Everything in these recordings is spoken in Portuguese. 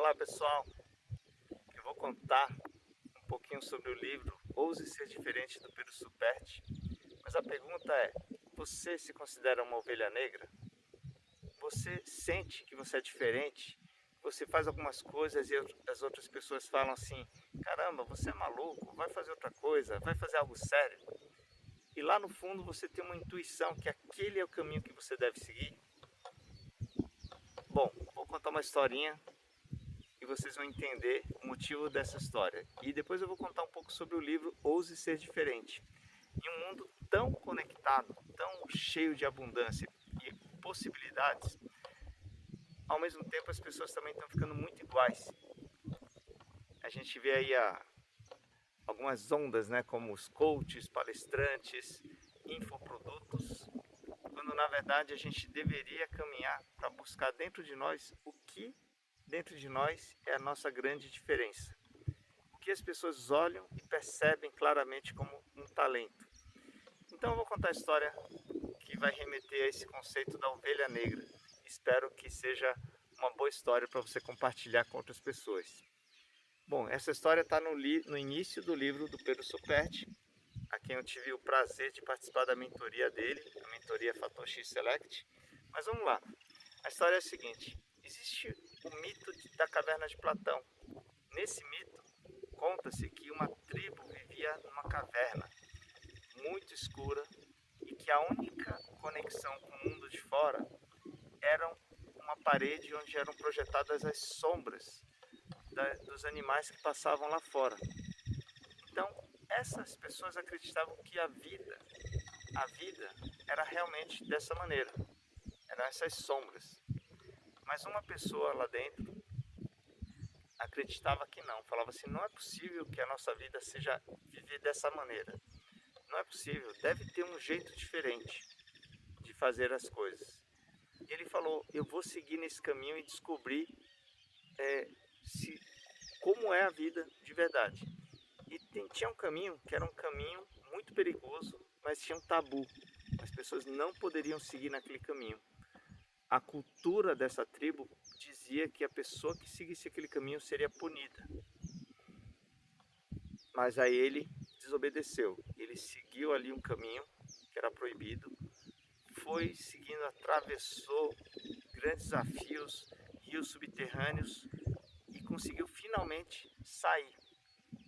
Olá pessoal, eu vou contar um pouquinho sobre o livro Ouse Ser Diferente do Pedro Superti. Mas a pergunta é, você se considera uma ovelha negra? Você sente que você é diferente? Você faz algumas coisas e as outras pessoas falam assim, caramba, você é maluco, vai fazer outra coisa, vai fazer algo sério. E lá no fundo você tem uma intuição que aquele é o caminho que você deve seguir? Bom, vou contar uma historinha e vocês vão entender o motivo dessa história. E depois eu vou contar um pouco sobre o livro Ouse Ser Diferente. Em um mundo tão conectado, tão cheio de abundância e possibilidades, ao mesmo tempo as pessoas também estão ficando muito iguais. A gente vê aí algumas ondas, né, como os coaches, palestrantes, infoprodutos, quando na verdade a gente deveria caminhar para buscar dentro de nós o que dentro de nós é a nossa grande diferença. O que as pessoas olham e percebem claramente como um talento. Então eu vou contar a história que vai remeter a esse conceito da ovelha negra. Espero que seja uma boa história para você compartilhar com outras pessoas. Bom, essa história está no início do livro do Pedro Superti, a quem eu tive o prazer de participar da mentoria dele, a mentoria Fator X Select. Mas vamos lá. A história é a seguinte: existe o mito da caverna de Platão. Nesse mito, conta-se que uma tribo vivia numa caverna muito escura e que a única conexão com o mundo de fora era uma parede onde eram projetadas as sombras dos animais que passavam lá fora. Então, essas pessoas acreditavam que a vida era realmente dessa maneira, eram essas sombras. Mas uma pessoa lá dentro acreditava que não, falava assim, não é possível que a nossa vida seja viver dessa maneira. Não é possível, deve ter um jeito diferente de fazer as coisas. E ele falou, eu vou seguir nesse caminho e descobrir como é a vida de verdade. E tinha um caminho que era um caminho muito perigoso, mas tinha um tabu. As pessoas não poderiam seguir naquele caminho. A cultura dessa tribo dizia que a pessoa que seguisse aquele caminho seria punida. Mas aí ele desobedeceu. Ele seguiu ali um caminho que era proibido, foi seguindo, atravessou grandes desafios, rios subterrâneos e conseguiu finalmente sair.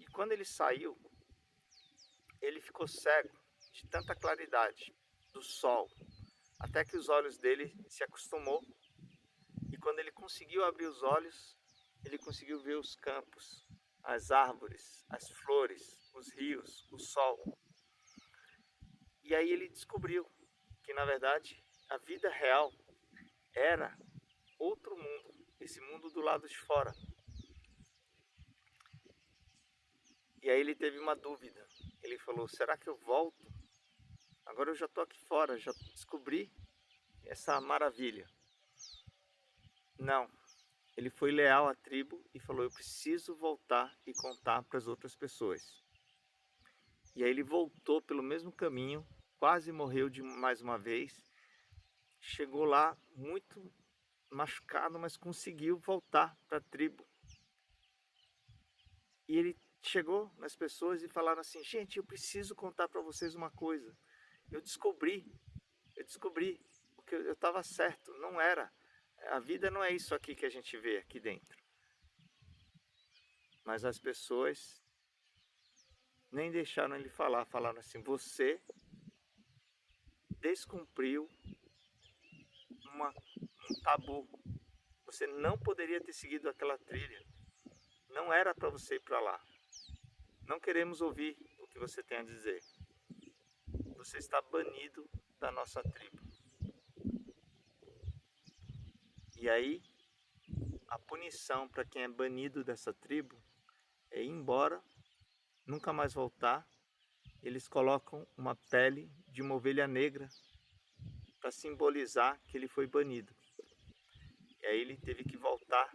E quando ele saiu, ele ficou cego de tanta claridade do sol, até que os olhos dele se acostumou. E quando ele conseguiu abrir os olhos, ele conseguiu ver os campos, as árvores, as flores, os rios, o sol. E aí ele descobriu que, na verdade, a vida real era outro mundo, esse mundo do lado de fora. E aí ele teve uma dúvida. Ele falou, será que eu volto? Agora eu já estou aqui fora, já descobri essa maravilha. Não, ele foi leal à tribo e falou, eu preciso voltar e contar para as outras pessoas. E aí ele voltou pelo mesmo caminho, quase morreu de mais uma vez, chegou lá muito machucado, mas conseguiu voltar para a tribo. E ele chegou nas pessoas e falaram assim, gente, eu preciso contar para vocês uma coisa. Eu descobri porque eu estava certo, não era. A vida não é isso aqui que a gente vê aqui dentro. Mas as pessoas nem deixaram ele falar, falaram assim, você descumpriu um tabu. Você não poderia ter seguido aquela trilha. Não era para você ir para lá. Não queremos ouvir o que você tem a dizer. Você está banido da nossa tribo. E aí, a punição para quem é banido dessa tribo é ir embora, nunca mais voltar. Eles colocam uma pele de uma ovelha negra para simbolizar que ele foi banido. E aí ele teve que voltar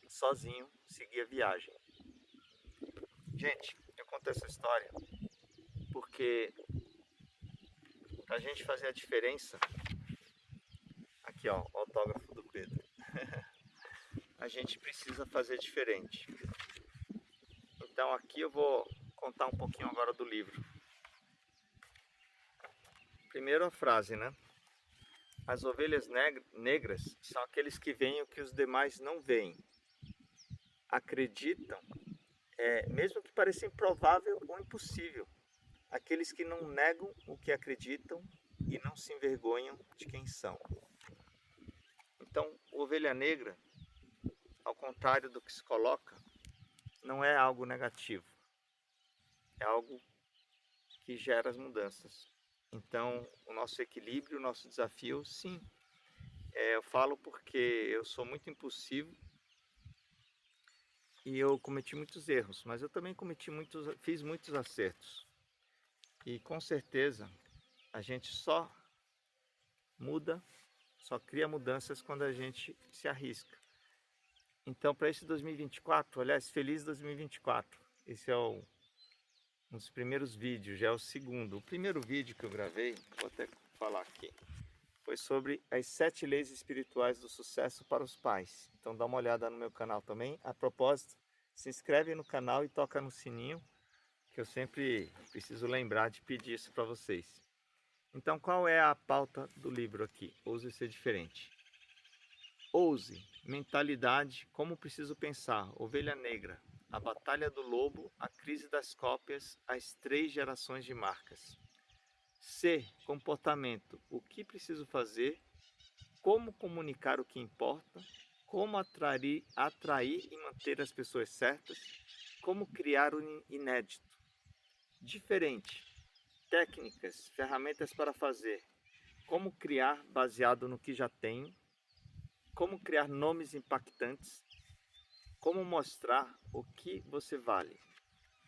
sozinho, seguir a viagem. Gente, eu conto essa história porque para a gente fazer a diferença, aqui ó, o autógrafo do Pedro. a gente precisa fazer diferente. Então aqui eu vou contar um pouquinho agora do livro. Primeiro a frase, né? As ovelhas negras são aqueles que veem o que os demais não veem. Acreditam, mesmo que pareça improvável ou impossível. Aqueles que não negam o que acreditam e não se envergonham de quem são. Então, ovelha negra, ao contrário do que se coloca, não é algo negativo. É algo que gera as mudanças. Então, o nosso equilíbrio, o nosso desafio, sim. Eu falo porque eu sou muito impulsivo e eu cometi muitos erros, mas eu também fiz muitos acertos. E com certeza a gente só muda, só cria mudanças quando a gente se arrisca. Então, para esse 2024, aliás, feliz 2024. Esse é um dos primeiros vídeos, já é o segundo. O primeiro vídeo que eu gravei, vou até falar aqui, foi sobre as 7 leis espirituais do sucesso para os pais. Então dá uma olhada no meu canal também. A propósito, se inscreve no canal e toca no sininho, que eu sempre preciso lembrar de pedir isso para vocês. Então qual é a pauta do livro aqui? Ouse ser diferente. Ouse, mentalidade, como preciso pensar, ovelha negra, a batalha do lobo, a crise das cópias, as 3 gerações de marcas. C, comportamento, o que preciso fazer, como comunicar o que importa, como atrair e manter as pessoas certas, como criar o inédito. Diferente, técnicas, ferramentas para fazer, como criar baseado no que já tenho, como criar nomes impactantes, como mostrar o que você vale,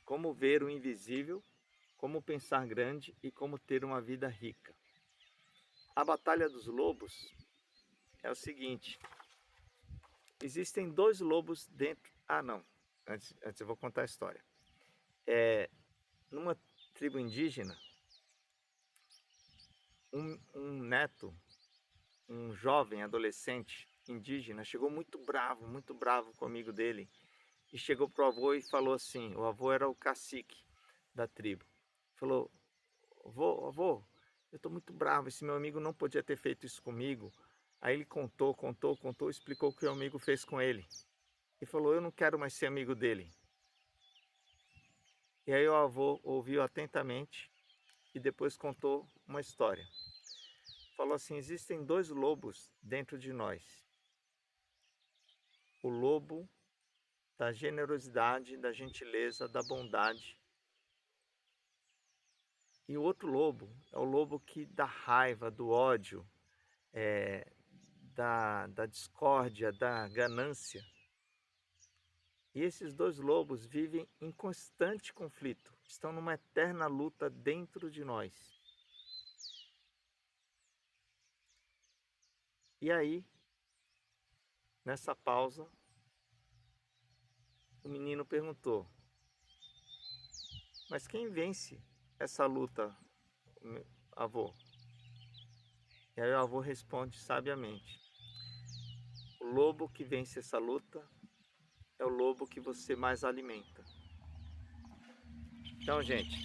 como ver o invisível, como pensar grande e como ter uma vida rica. A Batalha dos Lobos é o seguinte: existem 2 lobos dentro. Não, antes eu vou contar a história. Numa tribo indígena, um neto, um jovem adolescente indígena, chegou muito bravo com o amigo dele, e chegou pro avô e falou assim: o avô era o cacique da tribo. Falou: avô, eu estou muito bravo, esse meu amigo não podia ter feito isso comigo. Aí ele contou, explicou o que o amigo fez com ele. E falou: eu não quero mais ser amigo dele. E aí o avô ouviu atentamente e depois contou uma história. Falou assim: existem 2 lobos dentro de nós. O lobo da generosidade, da gentileza, da bondade. E o outro lobo é o lobo que da raiva, do ódio, da discórdia, da ganância. E esses 2 lobos vivem em constante conflito, estão numa eterna luta dentro de nós. E aí, nessa pausa, o menino perguntou: mas quem vence essa luta, avô? E aí o avô responde sabiamente: o lobo que vence essa luta é o lobo que você mais alimenta. Então, gente,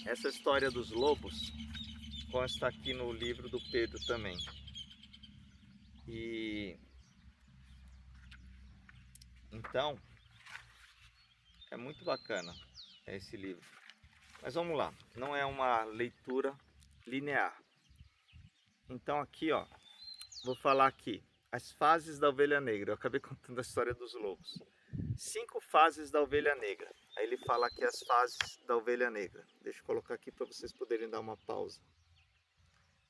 essa história dos lobos consta aqui no livro do Pedro também. E então é muito bacana esse livro. Mas vamos lá, não é uma leitura linear. Então aqui, ó, vou falar aqui as fases da ovelha negra. Eu acabei contando a história dos lobos. 5 fases da ovelha negra. Aí ele fala aqui as fases da ovelha negra. Deixa eu colocar aqui para vocês poderem dar uma pausa.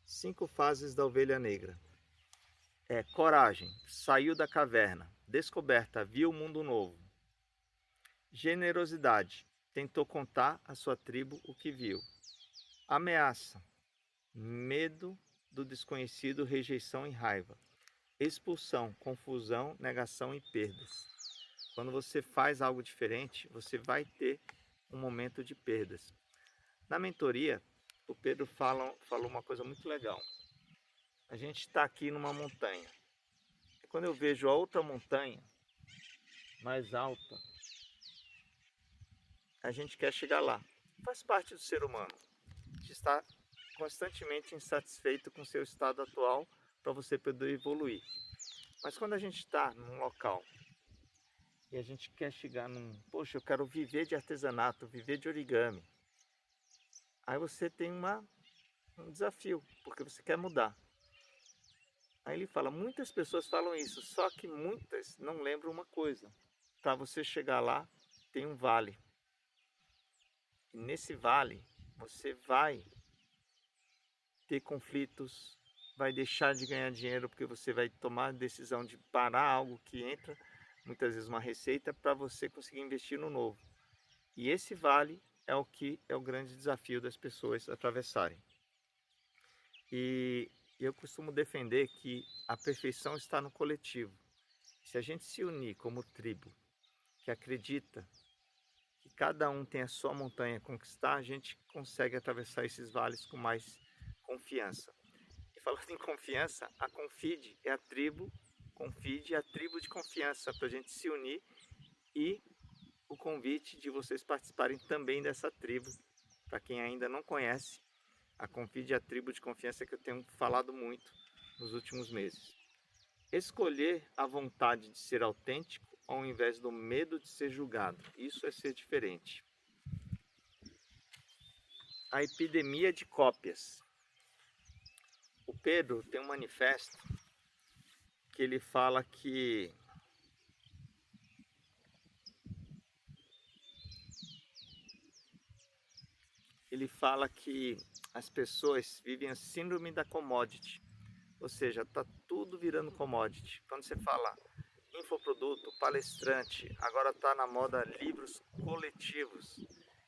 5 fases da ovelha negra. Coragem, saiu da caverna. Descoberta, viu o mundo novo. Generosidade, tentou contar à sua tribo o que viu. Ameaça, medo do desconhecido, rejeição e raiva. Expulsão, confusão, negação e perdas. Quando você faz algo diferente, você vai ter um momento de perdas. Na mentoria, o Pedro falou uma coisa muito legal. A gente está aqui numa montanha. quando eu vejo a outra montanha mais alta, a gente quer chegar lá. Faz parte do ser humano, de estar constantemente insatisfeito com o seu estado atual para você poder evoluir. Mas quando a gente está num local e a gente quer chegar poxa, eu quero viver de artesanato, viver de origami. Aí você tem um desafio, porque você quer mudar. Aí ele fala, muitas pessoas falam isso, só que muitas não lembram uma coisa. Para você chegar lá, tem um vale. E nesse vale, você vai ter conflitos, vai deixar de ganhar dinheiro, porque você vai tomar a decisão de parar algo que entra, muitas vezes uma receita, para você conseguir investir no novo. E esse vale é o que é o grande desafio das pessoas atravessarem. E eu costumo defender que a perfeição está no coletivo. Se a gente se unir como tribo, que acredita que cada um tem a sua montanha a conquistar, a gente consegue atravessar esses vales com mais confiança. E falando em confiança, a Confide é a tribo, Confide é a tribo de confiança para a gente se unir, e o convite de vocês participarem também dessa tribo. Para quem ainda não conhece, a Confide é a tribo de confiança que eu tenho falado muito nos últimos meses. Escolher a vontade de ser autêntico ao invés do medo de ser julgado. Isso é ser diferente. A epidemia de cópias. O Pedro tem um manifesto que ele fala que as pessoas vivem a síndrome da commodity, ou seja, está tudo virando commodity. Quando você fala infoproduto, palestrante, agora está na moda livros coletivos.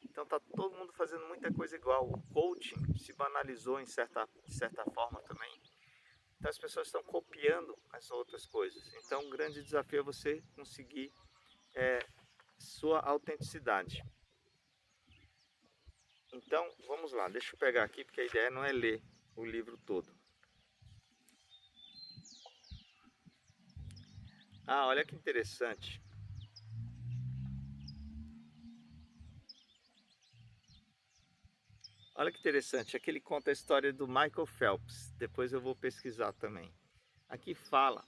Então está todo mundo fazendo muita coisa igual. O coaching se banalizou de certa forma também. Então as pessoas estão copiando as outras coisas. Então o grande desafio é você conseguir sua autenticidade. Então vamos lá, deixa eu pegar aqui, porque a ideia não é ler o livro todo. Ah, olha que interessante. Olha que interessante, aqui ele conta a história do Michael Phelps, depois eu vou pesquisar também. Aqui fala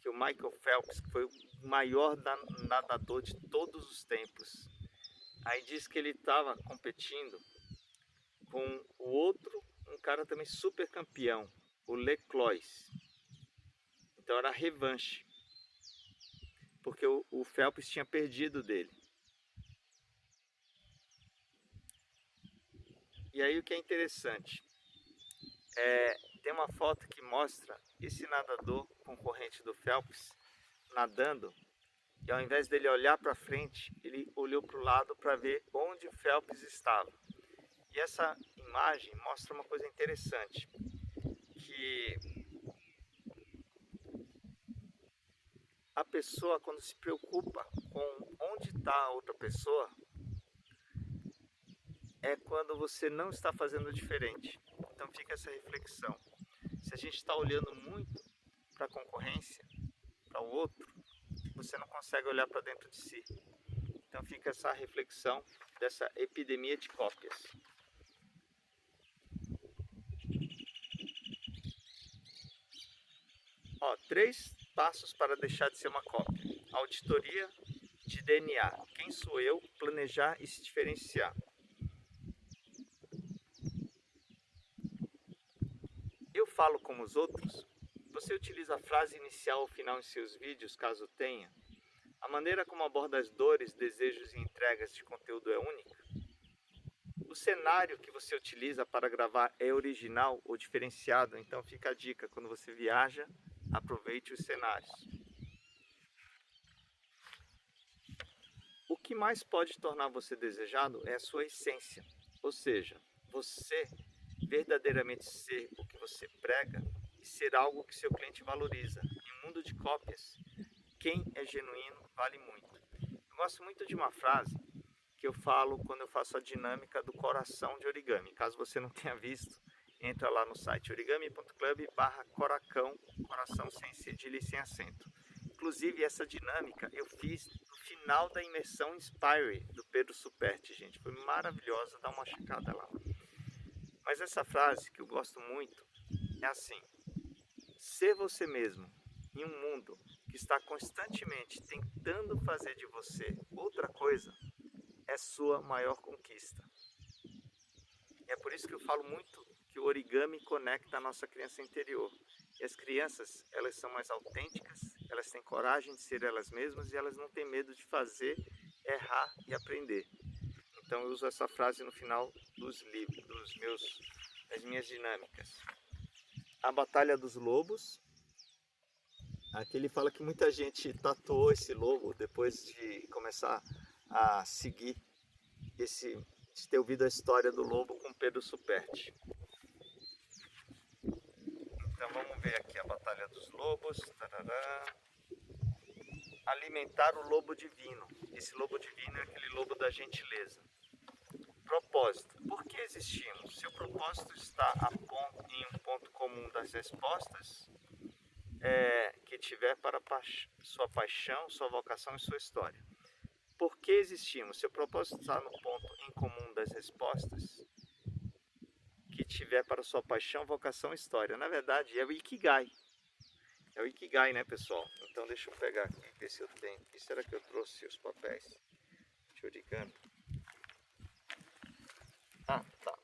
que o Michael Phelps foi o maior nadador de todos os tempos. Aí diz que ele estava competindo com o outro, um cara também super campeão, o Leclois. Então era revanche, porque o Phelps tinha perdido dele. E aí o que é interessante, tem uma foto que mostra esse nadador concorrente do Phelps nadando, e ao invés dele olhar para frente, ele olhou para o lado para ver onde o Phelps estava. E essa imagem mostra uma coisa interessante, que a pessoa, quando se preocupa com onde está a outra pessoa, é quando você não está fazendo diferente. Então fica essa reflexão. Se a gente está olhando muito para a concorrência, para o outro, você não consegue olhar para dentro de si. Então fica essa reflexão dessa epidemia de cópias. Ó, 3 passos para deixar de ser uma cópia. Auditoria de DNA. Quem sou eu? Planejar e se diferenciar. Eu falo como os outros? Você utiliza a frase inicial ou final em seus vídeos, caso tenha? A maneira como aborda as dores, desejos e entregas de conteúdo é única? O cenário que você utiliza para gravar é original ou diferenciado? Então fica a dica, quando você viaja, aproveite os cenários. O que mais pode tornar você desejado é a sua essência, ou seja, você verdadeiramente ser o que você prega e ser algo que seu cliente valoriza. Em um mundo de cópias, quem é genuíno vale muito. Eu gosto muito de uma frase que eu falo quando eu faço a dinâmica do coração de origami. Caso você não tenha visto, entra lá no site origami.club/coracão, coração sem cedilha e sem acento. Inclusive, essa dinâmica eu fiz no final da imersão Inspire do Pedro Superti, gente. Foi maravilhosa, dá uma checada lá. Mas essa frase que eu gosto muito é assim: ser você mesmo em um mundo que está constantemente tentando fazer de você outra coisa é sua maior conquista. E é por isso que eu falo muito que o origami conecta a nossa criança interior. E as crianças, elas são mais autênticas, elas têm coragem de ser elas mesmas e elas não têm medo de fazer, errar e aprender. Então eu uso essa frase no final dos livros, das minhas dinâmicas. A Batalha dos Lobos. Aqui ele fala que muita gente tatuou esse lobo depois de começar a seguir de ter ouvido a história do lobo com Pedro Superti. Então vamos ver aqui a Batalha dos Lobos. Tarará. Alimentar o lobo divino. Esse lobo divino é aquele lobo da gentileza. Propósito. Por que existimos? Se o propósito está em um ponto comum das respostas, que tiver para sua paixão, sua vocação e sua história. Por que existimos? Se o propósito está no ponto em comum das respostas, que tiver para sua paixão, vocação e história. Na verdade, é o Ikigai. É o Ikigai, né, pessoal? Então, deixa eu pegar aqui, ver se eu tenho. E será que eu trouxe os papéis de origami? Ah, tá.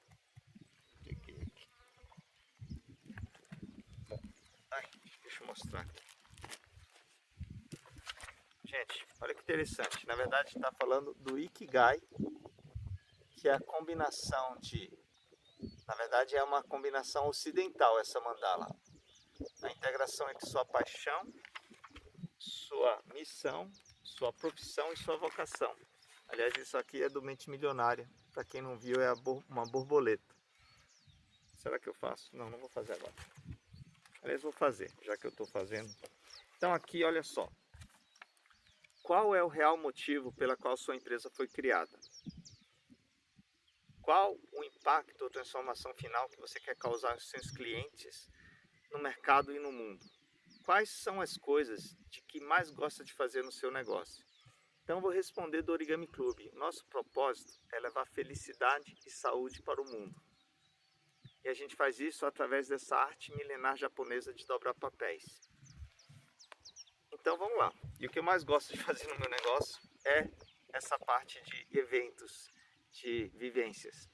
Peguei aqui. Bom, deixa eu mostrar aqui. Gente, olha que interessante. Na verdade, está falando do Ikigai, que é a combinação de... Na verdade, é uma combinação ocidental essa mandala. A integração entre sua paixão, sua missão, sua profissão e sua vocação. Aliás, isso aqui é do Mente Milionária. Para quem não viu, é uma borboleta. Será que eu faço? Não, não vou fazer agora. Aliás, vou fazer, já que eu estou fazendo. Então aqui, olha só. Qual é o real motivo pela qual sua empresa foi criada? Qual o impacto ou transformação final que você quer causar aos seus clientes no mercado e no mundo? Quais são as coisas de que mais gosta de fazer no seu negócio? Então eu vou responder do Origami Club. Nosso propósito é levar felicidade e saúde para o mundo. E a gente faz isso através dessa arte milenar japonesa de dobrar papéis. Então vamos lá. E o que eu mais gosto de fazer no meu negócio é essa parte de eventos, de vivências.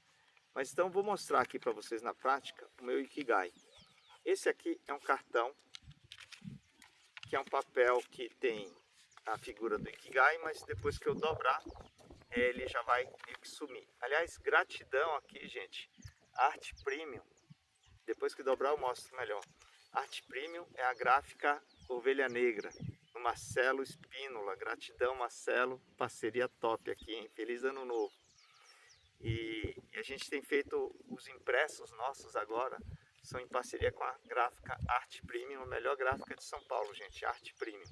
Mas então vou mostrar aqui para vocês na prática o meu Ikigai. Esse aqui é um cartão, que é um papel que tem a figura do Ikigai, mas depois que eu dobrar, ele já vai meio que sumir. Aliás, gratidão aqui, gente. Arte Premium, depois que dobrar eu mostro melhor. Arte Premium é a gráfica Ovelha Negra, do Marcelo Espínola. Gratidão, Marcelo, parceria top aqui, hein? Feliz Ano Novo. E a gente tem feito os impressos nossos agora, são em parceria com a gráfica Arte Premium, a melhor gráfica de São Paulo, gente, Arte Premium.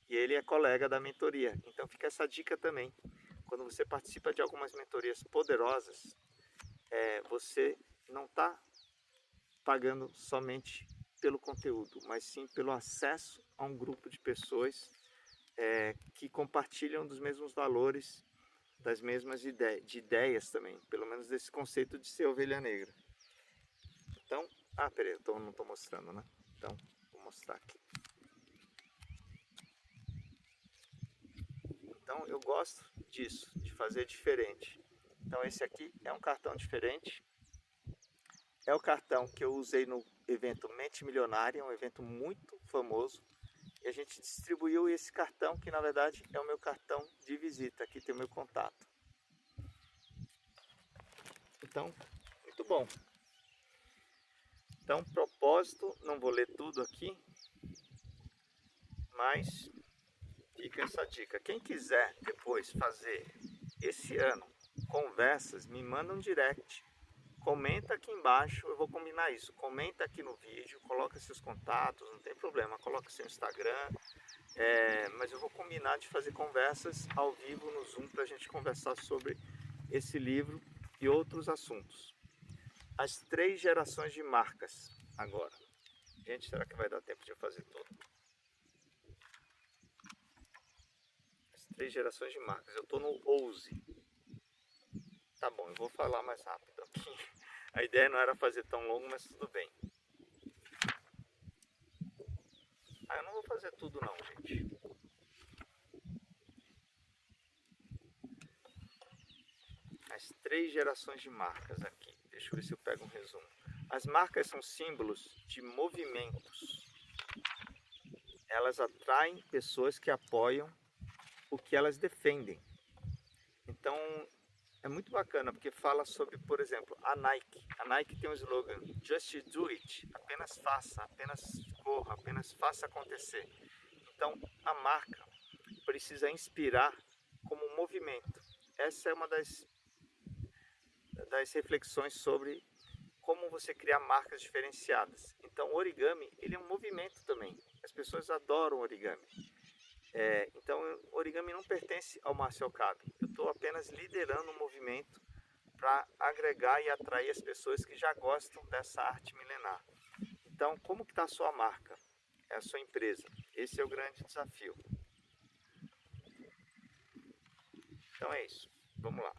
E ele é colega da mentoria, então fica essa dica também. Quando você participa de algumas mentorias poderosas, você não está pagando somente pelo conteúdo, mas sim pelo acesso a um grupo de pessoas que compartilham dos mesmos valores, das mesmas ideias também, pelo menos desse conceito de ser ovelha negra. Então, peraí, eu não estou mostrando, né? Então, vou mostrar aqui. Então, eu gosto disso, de fazer diferente. Então, esse aqui é um cartão diferente. É o cartão que eu usei no evento Mente Milionária, um evento muito famoso. E a gente distribuiu esse cartão, que na verdade é o meu cartão de visita. Aqui tem o meu contato. Então, muito bom. Então, propósito, não vou ler tudo aqui, mas fica essa dica. Quem quiser depois fazer esse ano conversas, me manda um direct. Comenta aqui embaixo, eu vou combinar isso. Comenta aqui no vídeo, coloca seus contatos, não tem problema. Coloca seu Instagram, mas eu vou combinar de fazer conversas ao vivo no Zoom para a gente conversar sobre esse livro e outros assuntos. as 3 gerações de marcas agora. Gente, será que vai dar tempo de eu fazer tudo? As 3 gerações de marcas. Eu estou no Ouse. Tá bom, eu vou falar mais rápido aqui. A ideia não era fazer tão longo, mas tudo bem. Eu não vou fazer tudo não, gente. As 3 gerações de marcas aqui. Deixa eu ver se eu pego um resumo. As marcas são símbolos de movimentos. Elas atraem pessoas que apoiam o que elas defendem. Então, é muito bacana, porque fala sobre, por exemplo, a Nike. A Nike tem um slogan, Just Do It. Apenas faça, apenas corra, apenas faça acontecer. Então, a marca precisa inspirar como um movimento. Essa é uma das reflexões sobre como você criar marcas diferenciadas. Então, o origami, ele é um movimento também. As pessoas adoram origami. Então, o origami não pertence ao Márcio Okabe. Eu estou apenas liderando um movimento para agregar e atrair as pessoas que já gostam dessa arte milenar. Então, como que está a sua marca? É a sua empresa. Esse é o grande desafio. Então é isso. Vamos lá.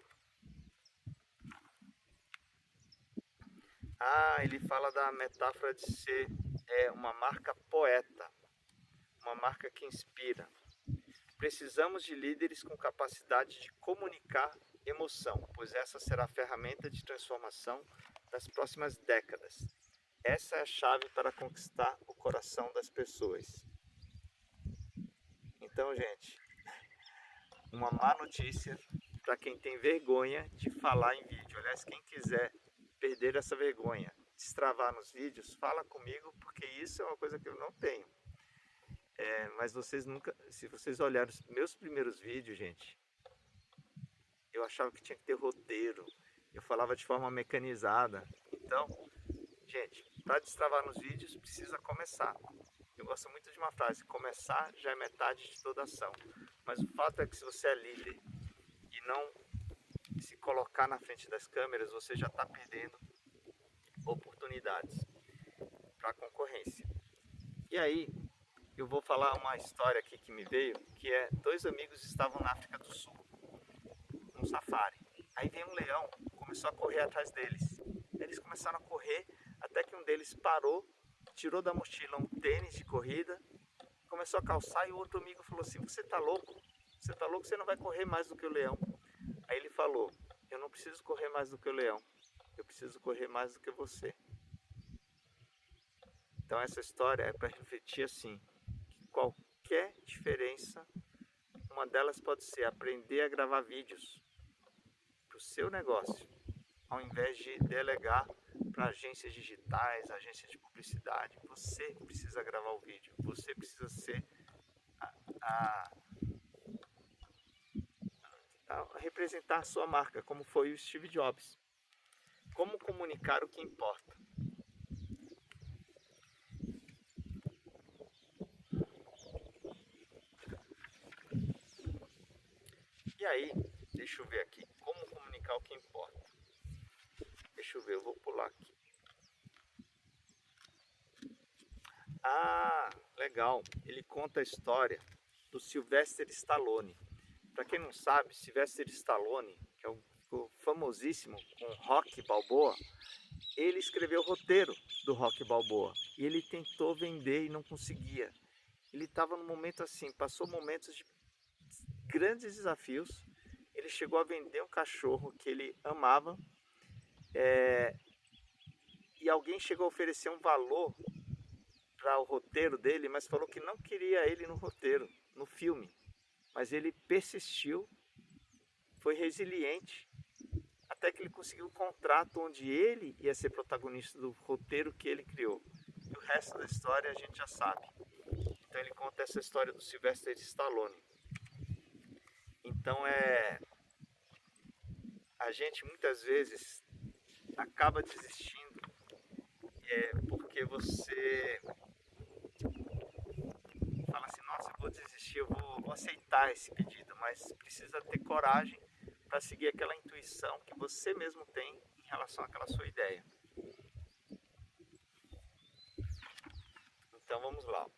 Ele fala da metáfora de ser uma marca poeta, uma marca que inspira. Precisamos de líderes com capacidade de comunicar emoção, pois essa será a ferramenta de transformação das próximas décadas. Essa é a chave para conquistar o coração das pessoas. Então, gente, uma má notícia para quem tem vergonha de falar em vídeo. Aliás, quem quiser perder essa vergonha, destravar nos vídeos, fala comigo, porque isso é uma coisa que eu não tenho. Mas vocês nunca, se vocês olharem os meus primeiros vídeos, gente, eu achava que tinha que ter roteiro, eu falava de forma mecanizada. Então, gente, para destravar nos vídeos precisa começar. Eu gosto muito de uma frase, começar já é metade de toda ação. Mas o fato é que se você é líder e não se colocar na frente das câmeras, você já está perdendo oportunidades para a concorrência. E aí, eu vou falar uma história aqui que me veio, que é 2 amigos estavam na África do Sul, num safari. Aí veio um leão, começou a correr atrás deles. Eles começaram a correr até que um deles parou, tirou da mochila um tênis de corrida, começou a calçar e o outro amigo falou assim, você tá louco? Você tá louco? Você não vai correr mais do que o leão. Aí ele falou, eu não preciso correr mais do que o leão, eu preciso correr mais do que você. Então essa história é para refletir assim, que qualquer diferença, uma delas pode ser aprender a gravar vídeos para o seu negócio, ao invés de delegar para agências digitais, agências de publicidade. Você precisa gravar o vídeo, você precisa ser a representar a sua marca, como foi o Steve Jobs. Como comunicar o que importa? E aí, deixa eu ver aqui, como comunicar o que importa? Deixa eu ver, eu vou pular aqui. Legal, ele conta a história do Sylvester Stallone. Para quem não sabe, Sylvester Stallone, que é o famosíssimo com Rocky Balboa, ele escreveu o roteiro do Rocky Balboa e ele tentou vender e não conseguia. Ele estava num momento assim, passou momentos de grandes desafios. Ele chegou a vender um cachorro que ele amava e alguém chegou a oferecer um valor para o roteiro dele, mas falou que não queria ele no roteiro, no filme. Mas ele persistiu, foi resiliente, até que ele conseguiu um contrato onde ele ia ser protagonista do roteiro que ele criou. E o resto da história a gente já sabe. Então ele conta essa história do Sylvester Stallone. Então a gente muitas vezes acaba desistindo porque você fala assim, nossa, eu vou desistir, eu vou aceitar esse pedido, mas precisa ter coragem para seguir aquela intuição que você mesmo tem em relação àquela sua ideia. Então vamos lá.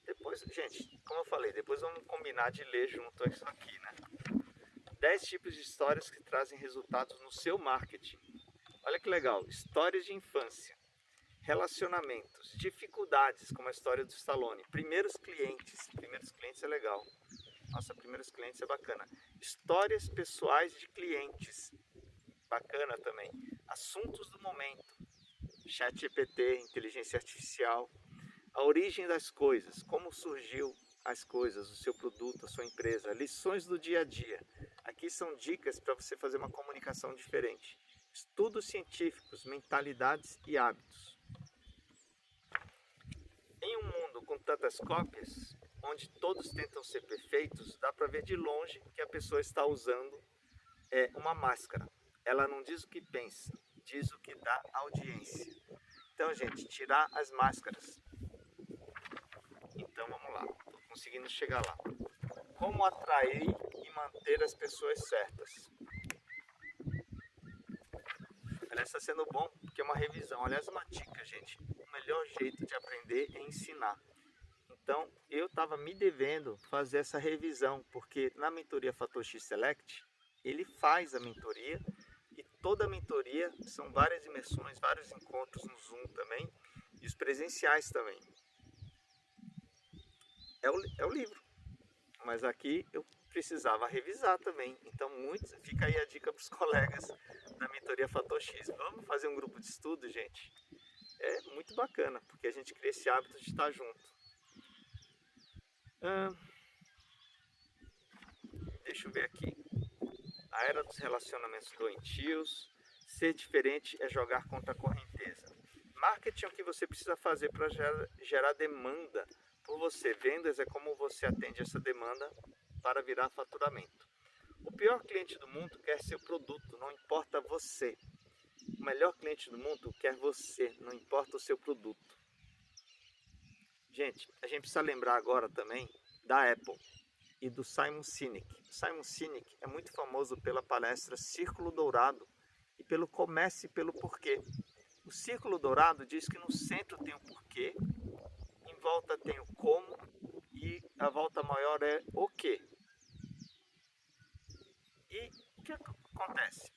Depois, gente, como eu falei, depois vamos combinar de ler junto isso aqui, né? 10 tipos de histórias que trazem resultados no seu marketing. Olha que legal, histórias de infância, relacionamentos, dificuldades, como a história do Stallone, primeiros clientes é legal. Nossa, primeiros clientes é bacana. Histórias pessoais de clientes, bacana também. Assuntos do momento, ChatGPT, inteligência artificial, a origem das coisas, como surgiu as coisas, o seu produto, a sua empresa, lições do dia a dia. Aqui são dicas para você fazer uma comunicação diferente. Estudos científicos, mentalidades e hábitos. Em um mundo com tantas cópias, onde todos tentam ser perfeitos, dá para ver de longe que a pessoa está usando uma máscara. Ela não diz o que pensa, diz o que dá audiência. Então, gente, tirar as máscaras. Então, vamos lá. Estou conseguindo chegar lá. Como atrair e manter as pessoas certas? Aliás, está sendo bom porque é uma revisão. Aliás, uma dica, gente. O melhor jeito de aprender é ensinar. Então, eu estava me devendo fazer essa revisão, porque na mentoria Fator X Select, ele faz a mentoria e toda a mentoria são várias imersões, vários encontros no Zoom também e os presenciais também. É o livro, mas aqui eu precisava revisar também. Então, fica aí a dica para os colegas da mentoria Fator X. Vamos fazer um grupo de estudo, gente? É muito bacana, porque a gente cria esse hábito de estar junto. Deixa eu ver aqui. A era dos relacionamentos doentios. Ser diferente é jogar contra a correnteza. Marketing é o que você precisa fazer para gerar demanda por você. Vendas é como você atende essa demanda para virar faturamento. O pior cliente do mundo quer seu produto, não importa você. O melhor cliente do mundo quer você, não importa o seu produto. Gente, a gente precisa lembrar agora também da Apple e do Simon Sinek. O Simon Sinek é muito famoso pela palestra Círculo Dourado e pelo comece pelo porquê. O Círculo Dourado diz que no centro tem o porquê, em volta tem o como e a volta maior é o quê. E o que acontece?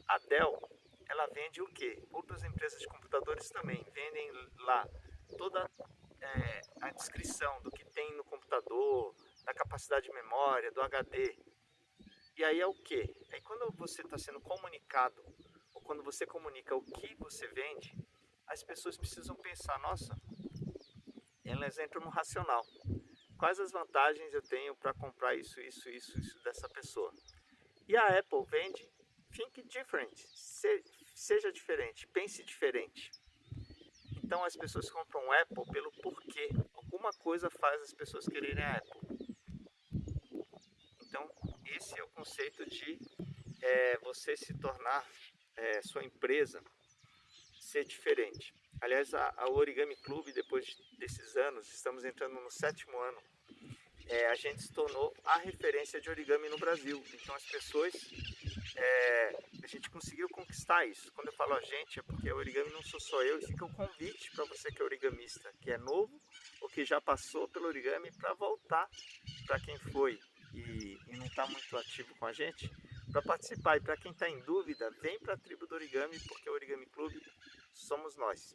A Dell, ela vende o quê? Outras empresas de computadores também vendem lá toda a descrição do que tem no computador, da capacidade de memória, do HD. E aí é o quê? Aí quando você está sendo comunicado, ou quando você comunica o que você vende, as pessoas precisam pensar, nossa, elas entram no racional. Quais as vantagens eu tenho para comprar isso dessa pessoa? E a Apple vende think different, seja diferente, pense diferente. Então as pessoas compram Apple pelo porquê. Alguma coisa faz as pessoas quererem a Apple. Então esse é o conceito de você se tornar sua empresa ser diferente. Aliás, a Origami Club, depois desses anos, estamos entrando no 7º ano, a gente se tornou a referência de origami no Brasil. Então as pessoas, a gente conseguiu conquistar isso. Quando eu falo a gente, é porque o origami não sou só eu, e fica um convite para você que é origamista, que é novo ou que já passou pelo origami, para voltar, para quem foi e não está muito ativo com a gente, para participar. E para quem está em dúvida, vem para a tribo do origami, porque o Origami Club somos nós.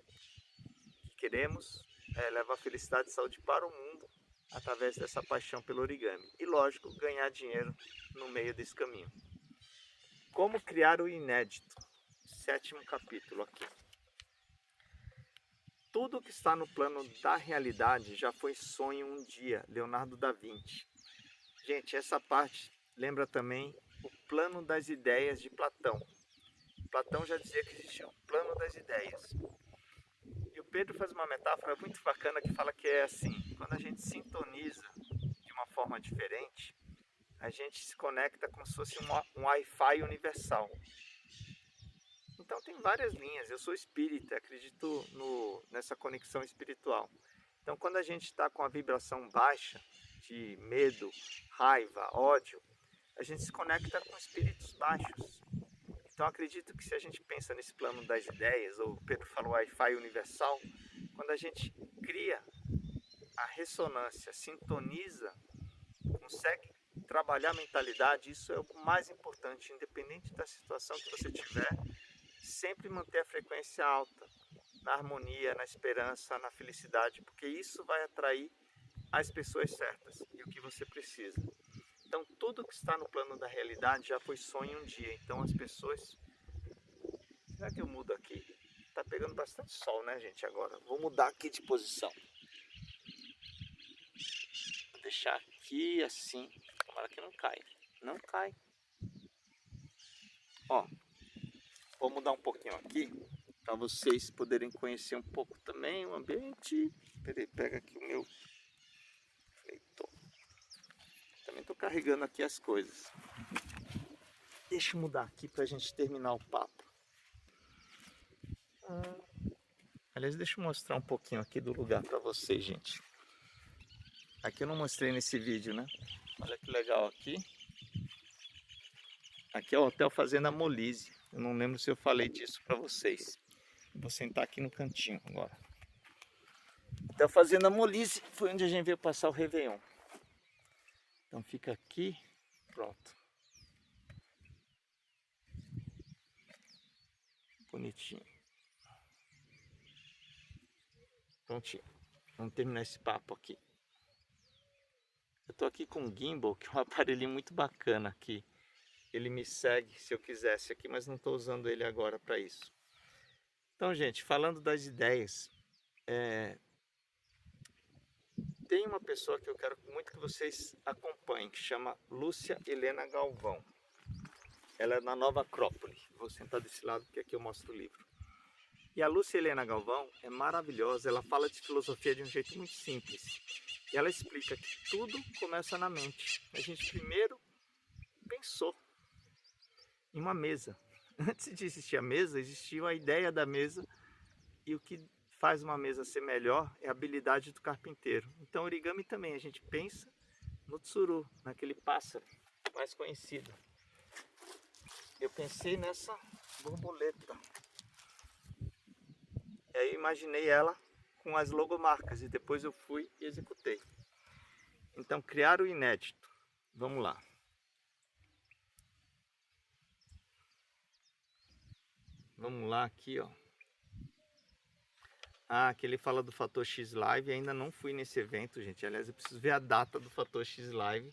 Queremos levar felicidade e saúde para o mundo através dessa paixão pelo origami. E lógico, ganhar dinheiro no meio desse caminho. Como criar o inédito? 7º capítulo aqui. Tudo que está no plano da realidade já foi sonho um dia, Leonardo da Vinci. Gente, essa parte lembra também o plano das ideias de Platão. Platão já dizia que existia o plano das ideias. E o Pedro faz uma metáfora muito bacana que fala que é assim, quando a gente sintoniza de uma forma diferente, a gente se conecta como se fosse um Wi-Fi universal. Então tem várias linhas, eu sou espírita, acredito nessa conexão espiritual. Então quando a gente está com a vibração baixa, de medo, raiva, ódio, a gente se conecta com espíritos baixos. Então acredito que se a gente pensa nesse plano das ideias, ou o Pedro falou Wi-Fi universal, quando a gente cria a ressonância, sintoniza, consegue trabalhar a mentalidade, isso é o mais importante, independente da situação que você tiver, sempre manter a frequência alta, na harmonia, na esperança, na felicidade, porque isso vai atrair as pessoas certas e o que você precisa. Então tudo que está no plano da realidade já foi sonho um dia, então as pessoas... Será que eu mudo aqui? Tá pegando bastante sol, né, gente, agora. Vou mudar aqui de posição. Vou deixar aqui assim. Tomara que não caia. Não cai. Ó, vou mudar um pouquinho aqui para vocês poderem conhecer um pouco também o ambiente. Peraí, pega aqui o meu fleitor. Também tô carregando aqui as coisas. Deixa eu mudar aqui para a gente terminar o papo. Aliás, deixa eu mostrar um pouquinho aqui do lugar para vocês, gente. Aqui eu não mostrei nesse vídeo, né? Olha que legal aqui. Aqui é o Hotel Fazenda Molise. Eu não lembro se eu falei disso para vocês. Vou sentar aqui no cantinho agora. Hotel Fazenda Molise foi onde a gente veio passar o Réveillon. Então fica aqui, pronto. Bonitinho. Prontinho. Vamos terminar esse papo aqui. Eu tô aqui com um gimbal, que é um aparelhinho muito bacana aqui. Ele me segue se eu quisesse aqui, mas não estou usando ele agora para isso. Então, gente, falando das ideias, tem uma pessoa que eu quero muito que vocês acompanhem, que chama Lúcia Helena Galvão. Ela é na Nova Acrópole. Vou sentar desse lado porque aqui eu mostro o livro. E a Lúcia Helena Galvão é maravilhosa, ela fala de filosofia de um jeito muito simples. E ela explica que tudo começa na mente. A gente primeiro pensou em uma mesa. Antes de existir a mesa, existiu a ideia da mesa, e o que faz uma mesa ser melhor é a habilidade do carpinteiro. Então origami também, a gente pensa no tsuru, naquele pássaro mais conhecido. Eu pensei nessa borboleta. E aí imaginei ela com as logomarcas e depois eu fui e executei. Então criar o inédito. Vamos lá. Vamos lá aqui, ó. Ah, aqui ele fala do Fator X Live. Ainda não fui nesse evento, gente. Aliás, eu preciso ver a data do Fator X Live.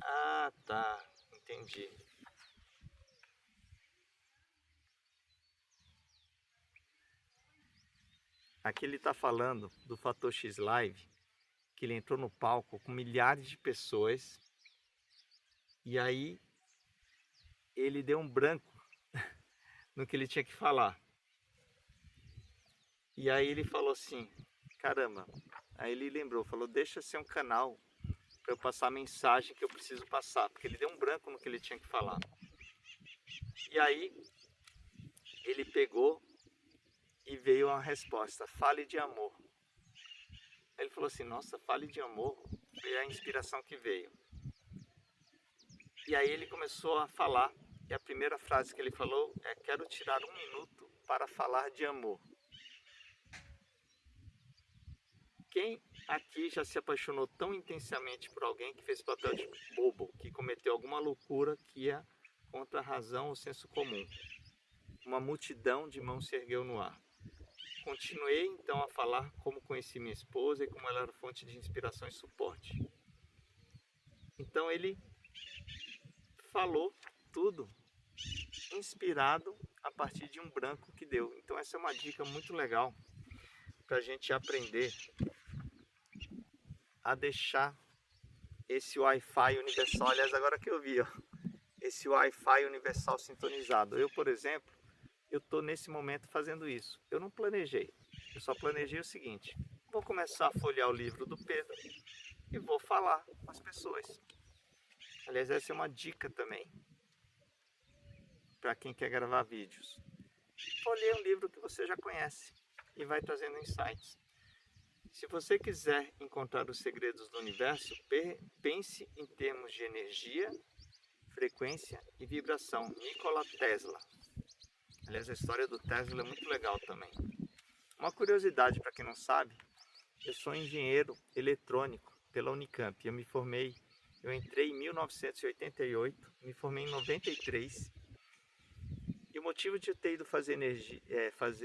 Ah, tá. Entendi. Aqui ele está falando do Fator X Live, que ele entrou no palco com milhares de pessoas. E aí ele deu um branco no que ele tinha que falar. E aí ele falou assim, caramba. Aí ele lembrou, falou, deixa ser um canal para eu passar a mensagem que eu preciso passar, porque ele deu um branco no que ele tinha que falar. E aí ele pegou e veio a resposta, fale de amor. Aí ele falou assim, nossa, fale de amor, foi a inspiração que veio. E aí ele começou a falar, e a primeira frase que ele falou é, quero tirar um minuto para falar de amor. Quem aqui já se apaixonou tão intensamente por alguém que fez papel de bobo, que cometeu alguma loucura que ia contra a razão ou senso comum? Uma multidão de mãos se ergueu no ar. Continuei então a falar como conheci minha esposa e como ela era fonte de inspiração e suporte. Então ele falou tudo inspirado a partir de um branco que deu. Então essa é uma dica muito legal para a gente aprender a deixar esse Wi-Fi universal. Aliás, agora que eu vi, ó, esse Wi-Fi universal sintonizado. Eu, por exemplo, eu estou nesse momento fazendo isso. Eu não planejei. Eu só planejei o seguinte. Vou começar a folhear o livro do Pedro e vou falar com as pessoas. Aliás, essa é uma dica também para quem quer gravar vídeos. Folheie um livro que você já conhece e vai trazendo insights. Se você quiser encontrar os segredos do universo, pense em termos de energia, frequência e vibração. Nikola Tesla. Aliás, a história do Tesla é muito legal também. Uma curiosidade para quem não sabe, eu sou engenheiro eletrônico pela Unicamp. Eu entrei em 1988, me formei em 93. E o motivo de eu ter ido fazer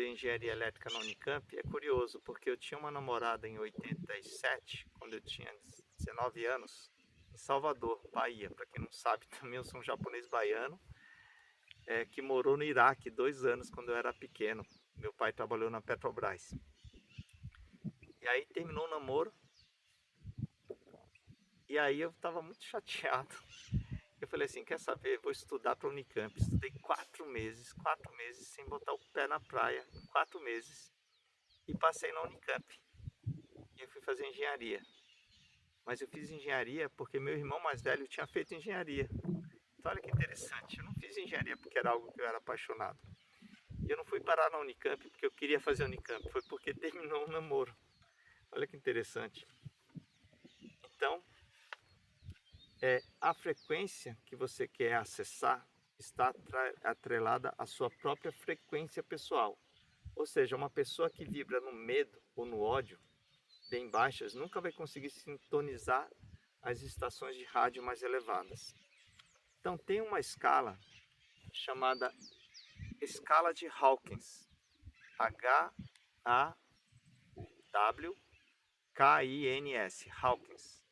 engenharia elétrica na Unicamp é curioso, porque eu tinha uma namorada em 87, quando eu tinha 19 anos, em Salvador, Bahia. Para quem não sabe, também eu sou um japonês baiano, que morou no Iraque 2 anos quando eu era pequeno. Meu pai trabalhou na Petrobras. E aí terminou o namoro, e aí eu estava muito chateado. Eu falei assim, quer saber, vou estudar para a Unicamp. Estudei 4 meses sem botar o pé na praia, 4 meses, e passei na Unicamp. E eu fui fazer engenharia. Mas eu fiz engenharia porque meu irmão mais velho tinha feito engenharia. Então olha que interessante, eu não fiz engenharia porque era algo que eu era apaixonado. E eu não fui parar na Unicamp porque eu queria fazer Unicamp, foi porque terminou um namoro. Olha que interessante. Então, a frequência que você quer acessar está atrelada à sua própria frequência pessoal. Ou seja, uma pessoa que vibra no medo ou no ódio, bem baixas, nunca vai conseguir sintonizar as estações de rádio mais elevadas. Então tem uma escala chamada escala de Hawkins, H-A-W-K-I-N-S, Hawkins.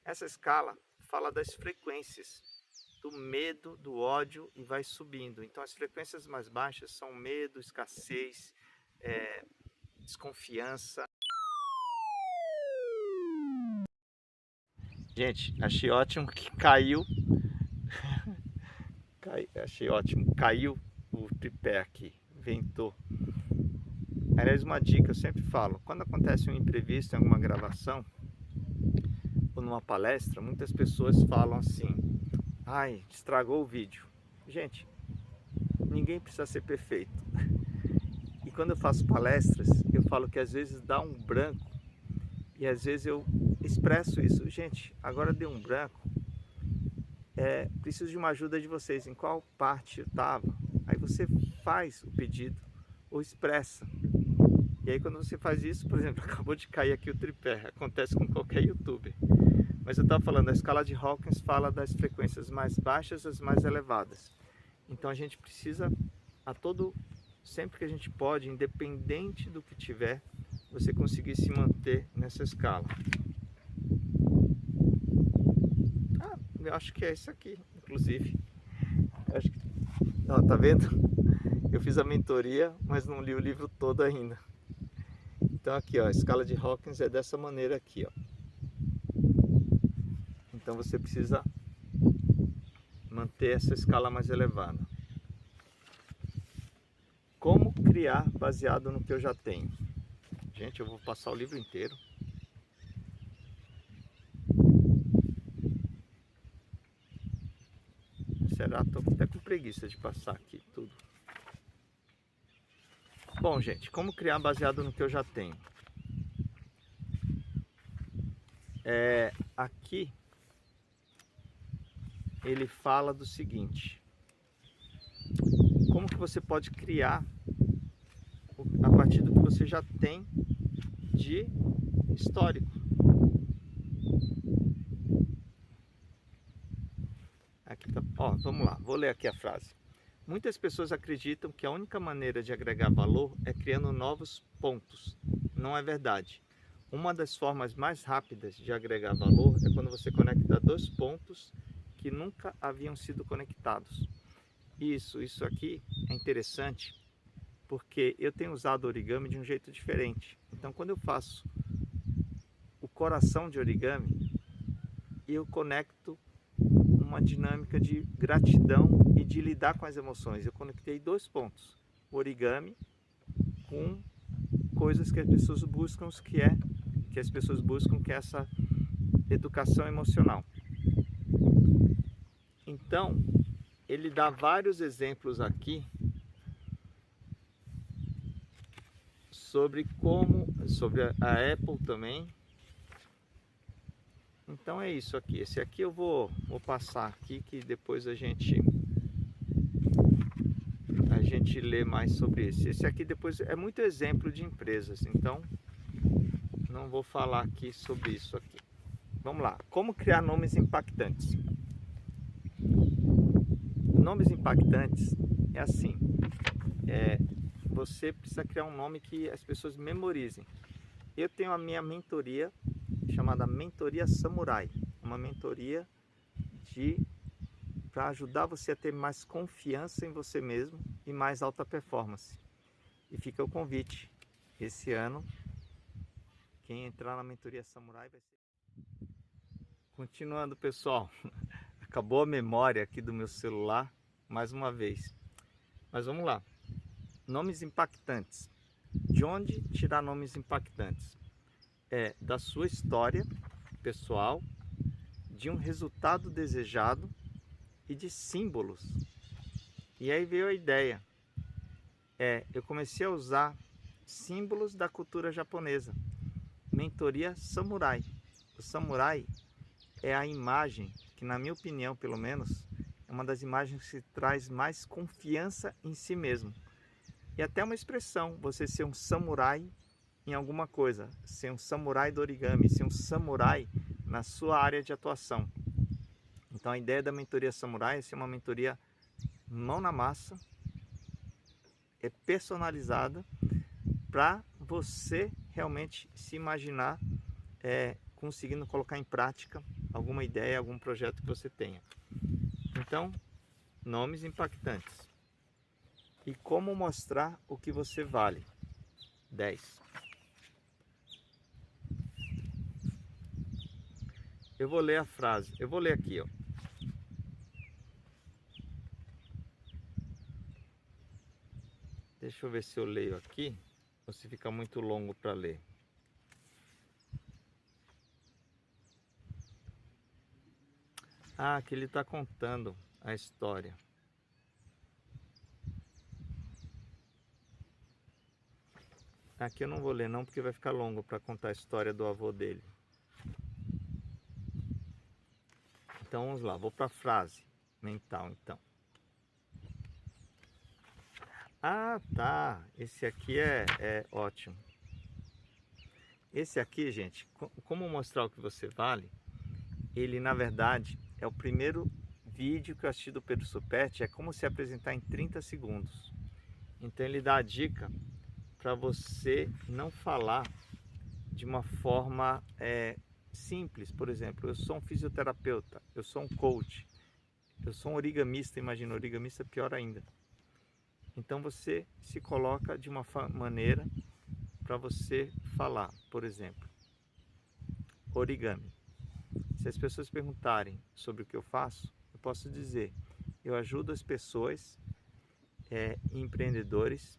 Essa escala fala das frequências do medo, do ódio e vai subindo. Então as frequências mais baixas são medo, escassez, desconfiança. Gente, achei ótimo que caiu. Achei ótimo, caiu o tripé aqui, ventou. Aliás, uma dica, eu sempre falo, quando acontece um imprevisto em alguma gravação ou numa palestra, muitas pessoas falam assim, ai, estragou o vídeo. Gente, ninguém precisa ser perfeito. E quando eu faço palestras, eu falo que às vezes dá um branco e às vezes eu expresso isso. Gente, agora deu um branco, preciso de uma ajuda de vocês, em qual parte eu estava? Aí você faz o pedido ou expressa. E aí quando você faz isso, por exemplo, acabou de cair aqui o tripé, acontece com qualquer youtuber. Mas eu estava falando, a escala de Hawkins fala das frequências mais baixas às mais elevadas. Então a gente precisa, sempre que a gente pode, independente do que tiver, você conseguir se manter nessa escala. Eu acho que é isso aqui, inclusive. Tá vendo? Eu fiz a mentoria, mas não li o livro todo ainda. Então aqui, ó, a escala de Hawkins é dessa maneira aqui, ó. Então você precisa manter essa escala mais elevada. Como criar baseado no que eu já tenho? Gente, eu vou passar o livro inteiro. Será? Estou até com preguiça de passar aqui tudo. Bom, gente, como criar baseado no que eu já tenho? Aqui ele fala do seguinte: como que você pode criar a partir do que você já tem de histórico. Aqui tá, ó, vamos lá, vou ler aqui a frase. Muitas pessoas acreditam que a única maneira de agregar valor é criando novos pontos. Não é verdade. Uma das formas mais rápidas de agregar valor é quando você conecta 2 pontos que nunca haviam sido conectados. Isso aqui é interessante porque eu tenho usado origami de um jeito diferente. Então, quando eu faço o coração de origami, eu conecto uma dinâmica de gratidão e de lidar com as emoções. Eu conectei 2 pontos: o origami com coisas que as pessoas buscam, que é essa educação emocional. Então, ele dá vários exemplos aqui sobre a Apple também. Então é isso aqui. Esse aqui eu vou passar aqui, que depois a gente lê mais sobre esse. Esse aqui depois é muito exemplo de empresas, então não vou falar aqui sobre isso aqui. Vamos lá. Como criar nomes impactantes? Nomes impactantes é assim. Você precisa criar um nome que as pessoas memorizem. Eu tenho a minha mentoria chamada Mentoria Samurai, uma mentoria para ajudar você a ter mais confiança em você mesmo e mais alta performance. E fica o convite. Esse ano, quem entrar na Mentoria Samurai vai ser... Continuando, pessoal. Acabou a memória aqui do meu celular mais uma vez. Mas vamos lá. Nomes impactantes. De onde tirar nomes impactantes? Da sua história pessoal, de um resultado desejado e de símbolos. E aí veio a ideia. Eu comecei a usar símbolos da cultura japonesa. Mentoria Samurai. O samurai é a imagem que, na minha opinião, pelo menos, é uma das imagens que traz mais confiança em si mesmo. E até uma expressão, você ser um samurai em alguma coisa, ser um samurai do origami, ser um samurai na sua área de atuação. Então a ideia da mentoria samurai é ser uma mentoria mão na massa, personalizada, para você realmente se imaginar conseguindo colocar em prática alguma ideia, algum projeto que você tenha. Então, nomes impactantes. E como mostrar o que você vale. 10. Eu vou ler a frase. Eu vou ler aqui, ó. Deixa eu ver se eu leio aqui ou se fica muito longo para ler. Aqui ele está contando a história. Aqui eu não vou ler não, porque vai ficar longo para contar a história do avô dele. Então vamos lá, vou para a frase mental então. Ah, tá. Esse aqui é ótimo. Esse aqui, gente, como mostrar o que você vale, ele na verdade é o primeiro vídeo que eu assisti do Pedro Superti, é como se apresentar em 30 segundos. Então ele dá a dica para você não falar de uma forma simples. Por exemplo, eu sou um fisioterapeuta, eu sou um coach, eu sou um origamista, imagina, origamista é pior ainda. Então você se coloca de uma maneira para você falar, por exemplo, origami. Se as pessoas perguntarem sobre o que eu faço, eu posso dizer, eu ajudo as pessoas, empreendedores,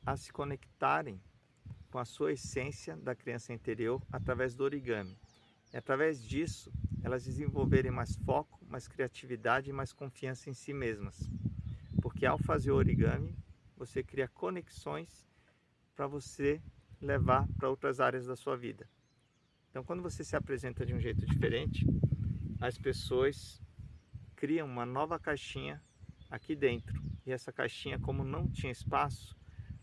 a se conectarem com a sua essência da criança interior através do origami. E através disso, elas desenvolverem mais foco, mais criatividade e mais confiança em si mesmas. Porque ao fazer o origami, você cria conexões para você levar para outras áreas da sua vida. Então, quando você se apresenta de um jeito diferente, as pessoas criam uma nova caixinha aqui dentro. E essa caixinha, como não tinha espaço,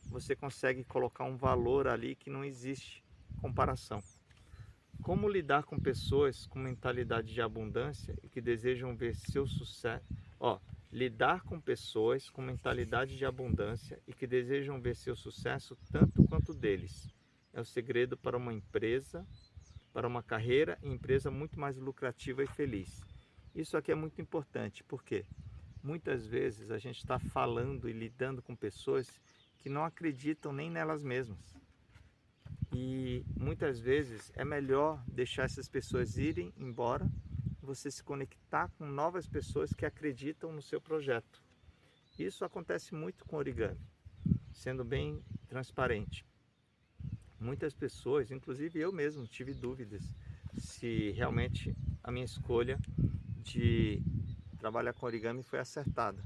você consegue colocar um valor ali que não existe comparação. Como lidar com pessoas com mentalidade de abundância e que desejam ver seu sucesso? Lidar com pessoas com mentalidade de abundância e que desejam ver seu sucesso tanto quanto deles. É o segredo para uma empresa, para uma carreira e empresa muito mais lucrativa e feliz. Isso aqui é muito importante, porque muitas vezes a gente está falando e lidando com pessoas que não acreditam nem nelas mesmas. E muitas vezes é melhor deixar essas pessoas irem embora, você se conectar com novas pessoas que acreditam no seu projeto. Isso acontece muito com origami, sendo bem transparente. Muitas pessoas, inclusive eu mesmo, tive dúvidas se realmente a minha escolha de trabalhar com origami foi acertada.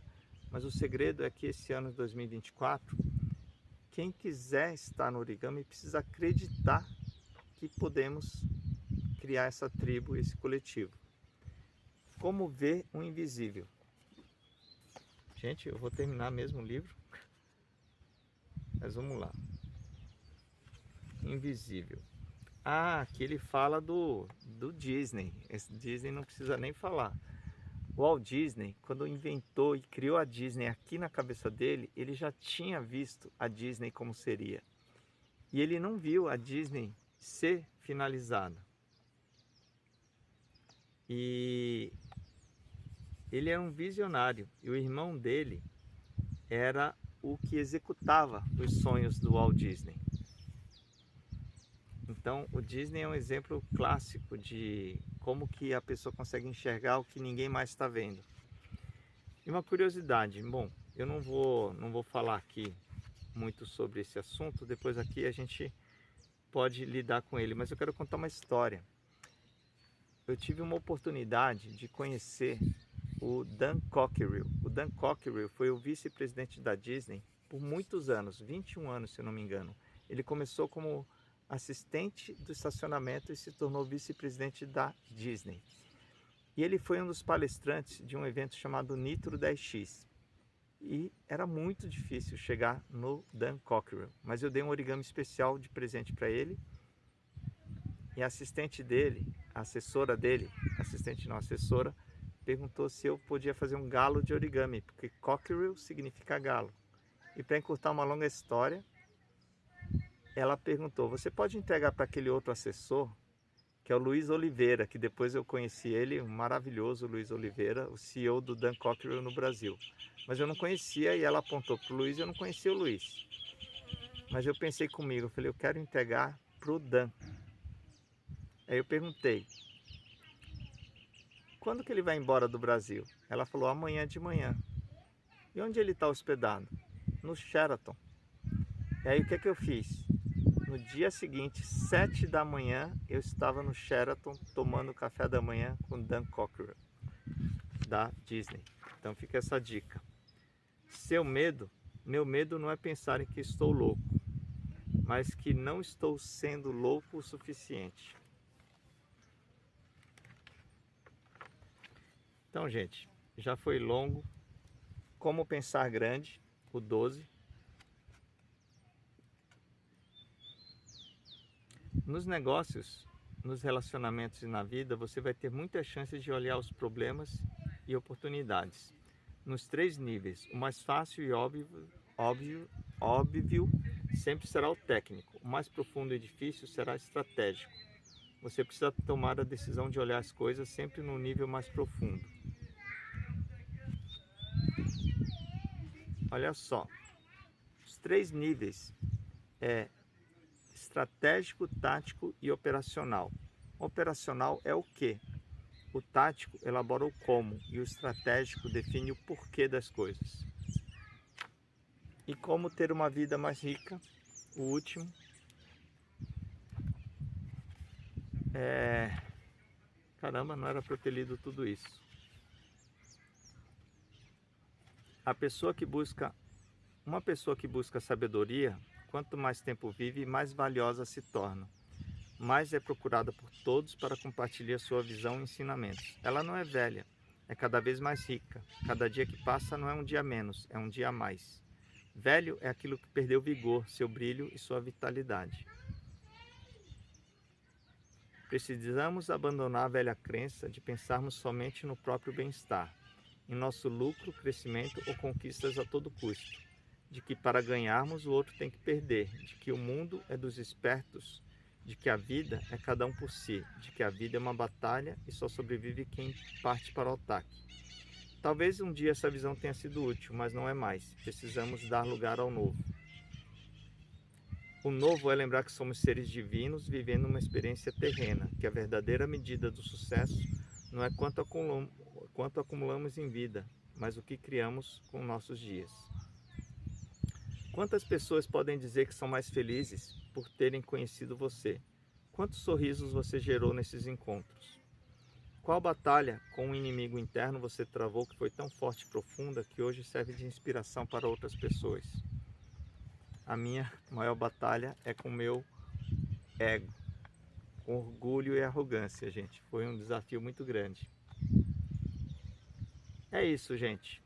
Mas o segredo é que esse ano de 2024 quem quiser estar no origami precisa acreditar que podemos criar essa tribo, esse coletivo. Como ver o invisível? Gente, eu vou terminar mesmo o livro, mas vamos lá. Invisível. Ah, aqui ele fala do Disney. Esse Disney não precisa nem falar. O Walt Disney, quando inventou e criou a Disney aqui na cabeça dele, ele já tinha visto a Disney como seria. E ele não viu a Disney ser finalizada. E ele era um visionário. E o irmão dele era o que executava os sonhos do Walt Disney. Então, o Disney é um exemplo clássico de como que a pessoa consegue enxergar o que ninguém mais está vendo. E uma curiosidade, bom, eu não vou falar aqui muito sobre esse assunto, depois aqui a gente pode lidar com ele, mas eu quero contar uma história. Eu tive uma oportunidade de conhecer o Dan Cockerill. O Dan Cockerill foi o vice-presidente da Disney por muitos anos, 21 anos se eu não me engano. Ele começou como assistente do estacionamento e se tornou vice-presidente da Disney. E ele foi um dos palestrantes de um evento chamado Nitro 10X. E era muito difícil chegar no Dan Cockerill, mas eu dei um origami especial de presente para ele. E a assistente dele, a assessora dele, assistente não, assessora, perguntou se eu podia fazer um galo de origami, porque Cockerill significa galo. E para encurtar uma longa história, ela perguntou, você pode entregar para aquele outro assessor, que é o Luiz Oliveira, que depois eu conheci ele, um maravilhoso Luiz Oliveira, o CEO do Dan Cockerill no Brasil. Mas eu não conhecia e ela apontou para o Luiz, eu não conhecia o Luiz. Mas eu pensei comigo, eu falei, eu quero entregar para o Dan. Aí eu perguntei, quando que ele vai embora do Brasil? Ela falou, amanhã de manhã. E onde ele está hospedado? No Sheraton. E aí o que eu fiz? No dia seguinte, 7 da manhã, eu estava no Sheraton tomando café da manhã com Dan Cockerill, da Disney. Então fica essa dica. Meu medo não é pensar em que estou louco, mas que não estou sendo louco o suficiente. Então, gente, já foi longo. Como pensar grande, o 12. Nos negócios, nos relacionamentos e na vida, você vai ter muitas chances de olhar os problemas e oportunidades. Nos 3 níveis, o mais fácil e óbvio sempre será o técnico. O mais profundo e difícil será estratégico. Você precisa tomar a decisão de olhar as coisas sempre no nível mais profundo. Olha só, os 3 níveis é estratégico, tático e operacional. Operacional é o que? O tático elabora o como e o estratégico define o porquê das coisas. E como ter uma vida mais rica, o último, caramba, não era para eu ter lido tudo isso. Uma pessoa que busca sabedoria, quanto mais tempo vive, mais valiosa se torna. Mais é procurada por todos para compartilhar sua visão e ensinamentos. Ela não é velha, é cada vez mais rica. Cada dia que passa não é um dia menos, é um dia a mais. Velho é aquilo que perdeu vigor, seu brilho e sua vitalidade. Precisamos abandonar a velha crença de pensarmos somente no próprio bem-estar, em nosso lucro, crescimento ou conquistas a todo custo, de que para ganharmos o outro tem que perder, de que o mundo é dos espertos, de que a vida é cada um por si, de que a vida é uma batalha e só sobrevive quem parte para o ataque. Talvez um dia essa visão tenha sido útil, mas não é mais. Precisamos dar lugar ao novo. O novo é lembrar que somos seres divinos vivendo uma experiência terrena, que a verdadeira medida do sucesso não é quanto acumulamos em vida, mas o que criamos com nossos dias. Quantas pessoas podem dizer que são mais felizes por terem conhecido você? Quantos sorrisos você gerou nesses encontros? Qual batalha com um inimigo interno você travou que foi tão forte e profunda que hoje serve de inspiração para outras pessoas? a minha maior batalha é com o meu ego, com orgulho e arrogância, gente. Foi um desafio muito grande. É isso, gente.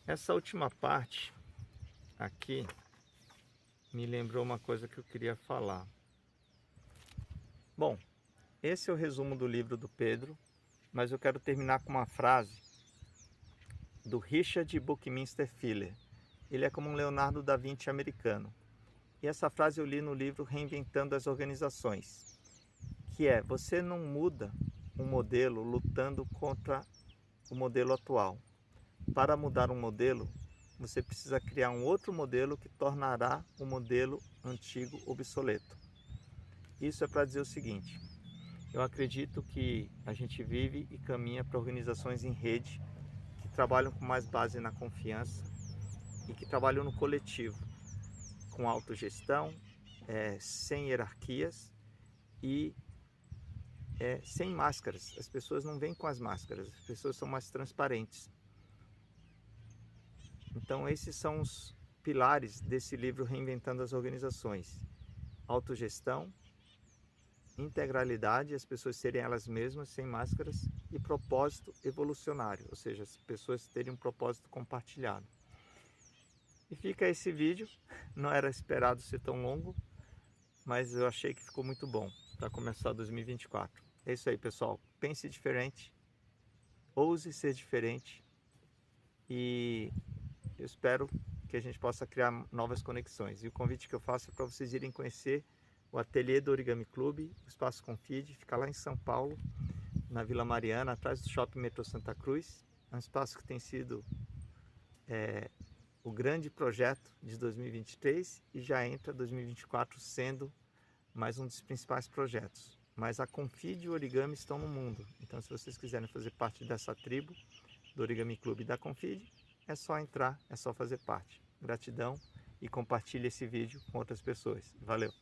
Essa última parte aqui me lembrou uma coisa que eu queria falar. Bom, esse é o resumo do livro do Pedro, mas eu quero terminar com uma frase do Richard Buckminster Fuller. Ele é como um Leonardo da Vinci americano. E essa frase eu li no livro Reinventando as Organizações, que é: você não muda um modelo lutando contra o modelo atual. Para mudar um modelo, você precisa criar um outro modelo que tornará o modelo antigo obsoleto. Isso é para dizer o seguinte: eu acredito que a gente vive e caminha para organizações em rede que trabalham com mais base na confiança e que trabalham no coletivo, com autogestão, sem hierarquias e sem máscaras. As pessoas não vêm com as máscaras, as pessoas são mais transparentes. Então esses são os pilares desse livro Reinventando as Organizações: autogestão, integralidade, as pessoas serem elas mesmas, sem máscaras, e propósito evolucionário, ou seja, as pessoas terem um propósito compartilhado. E fica esse vídeo, não era esperado ser tão longo, mas eu achei que ficou muito bom para começar 2024. É isso aí, pessoal. Pense diferente, ouse ser diferente e eu espero que a gente possa criar novas conexões. E o convite que eu faço é para vocês irem conhecer o ateliê do Origami Clube, o Espaço Confide, fica lá em São Paulo, na Vila Mariana, atrás do Shopping Metrô Santa Cruz. É um espaço que tem sido o grande projeto de 2023 e já entra 2024 sendo mais um dos principais projetos. Mas a Confide e o Origami estão no mundo, então se vocês quiserem fazer parte dessa tribo do Origami Clube e da Confide, é só entrar, é só fazer parte. Gratidão e compartilhe esse vídeo com outras pessoas. Valeu!